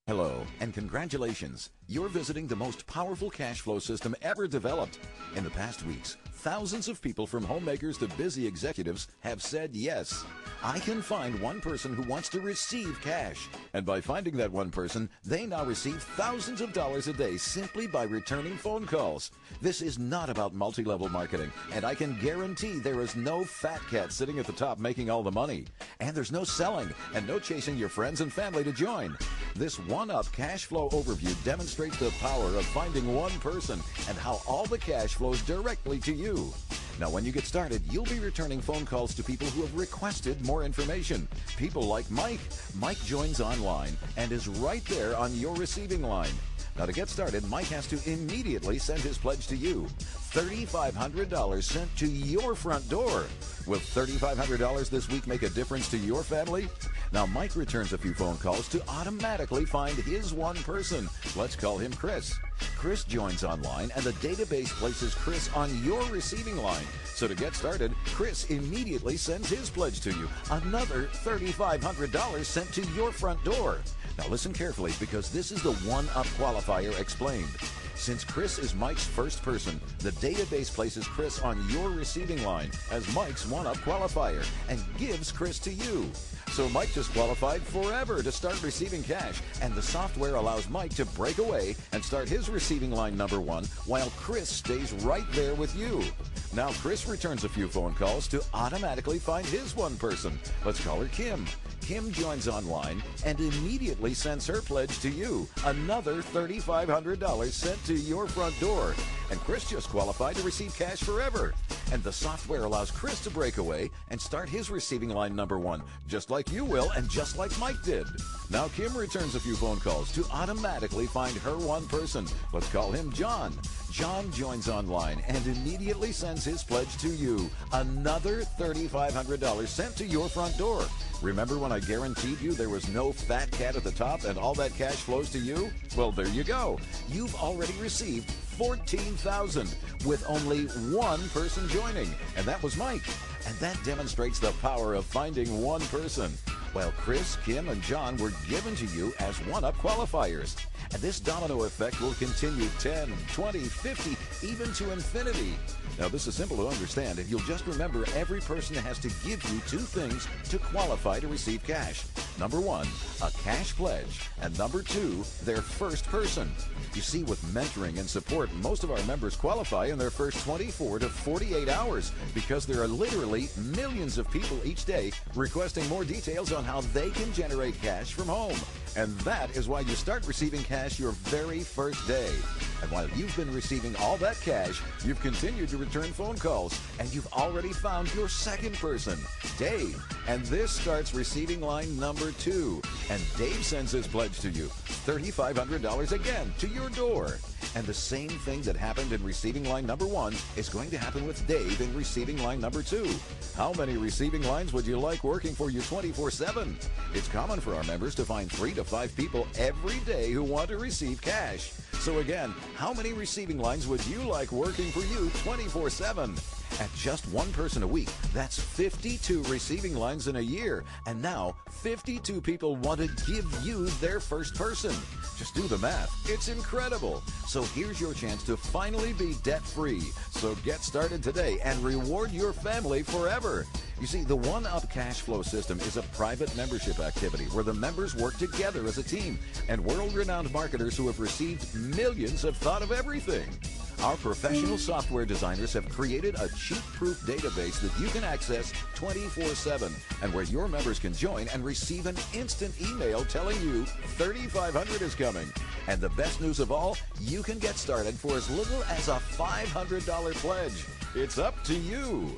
Hello, and congratulations. You're visiting the most powerful cash flow system ever developed. In the past weeks, thousands of people from homemakers to busy executives have said yes. I can find one person who wants to receive cash. And by finding that one person, they now receive thousands of dollars a day simply by returning phone calls. This is not about multi-level marketing, and I can guarantee there is no fat cat sitting at the top making all the money. And there's no selling and no chasing your friends and family to join. This one-up cash flow overview demonstrates the power of finding one person and how all the cash flows directly to you. Now, when you get started, you'll be returning phone calls to people who have requested more information. People like Mike. Mike joins online and is right there on your receiving line. Now, to get started, Mike has to immediately send his pledge to you. $3,500 sent to your front door. Will $3,500 this week make a difference to your family? Now, Mike returns a few phone calls to automatically find his one person. Let's call him Chris. Chris joins online, and the database places Chris on your receiving line. So to get started, Chris immediately sends his pledge to you. Another $3,500 sent to your front door. Now listen carefully, because this is the one-up qualifier explained. Since Chris is Mike's first person, the database places Chris on your receiving line as Mike's one-up qualifier and gives Chris to you. So Mike just qualified forever to start receiving cash, and the software allows Mike to break away and start his receiving line number one while Chris stays right there with you. Now Chris returns a few phone calls to automatically find his one person. Let's call her Kim. Kim joins online and immediately sends her pledge to you. Another $3,500 sent to your front door. And Chris just qualified to receive cash forever. And the software allows Chris to break away and start his receiving line number one, just like you will and just like Mike did. Now Kim returns a few phone calls to automatically find her one person. Let's call him John. John joins online and immediately sends his pledge to you. Another $3,500 sent to your front door. Remember when I guaranteed you there was no fat cat at the top and all that cash flows to you? Well, there you go. You've already received $14,000 with only one person joining, and that was Mike. And that demonstrates the power of finding one person. While Chris, Kim, and John were given to you as one-up qualifiers. And this domino effect will continue 10, 20, 50, even to infinity. Now, this is simple to understand. If you'll just remember, every person has to give you two things to qualify to receive cash. Number one, a cash pledge. And number two, their first person. You see, with mentoring and support, most of our members qualify in their first 24 to 48 hours because there are literally millions of people each day requesting more details on how they can generate cash from home. And that is why you start receiving cash your very first day. And while you've been receiving all that cash, you've continued to return phone calls, and you've already found your second person, Dave. And this starts receiving line number two. And Dave sends his pledge to you, $3,500 again to your door. And the same thing that happened in receiving line number one is going to happen with Dave in receiving line number two. How many receiving lines would you like working for you 24/7? It's common for our members to find 3 to 5 people every day who want to receive cash. So again, how many receiving lines would you like working for you 24/7? At just one person a week, that's 52 receiving lines in a year. And now, 52 people want to give you their first person. Just do the math. It's incredible. So here's your chance to finally be debt-free. So get started today and reward your family forever. You see, the one-up cash flow system is a private membership activity where the members work together as a team, and world-renowned marketers who have received millions have thought of everything. Our professional software designers have created a cheat-proof database that you can access 24/7 and where your members can join and receive an instant email telling you $3,500 is coming. And the best news of all, you can get started for as little as a $500 pledge. It's up to you.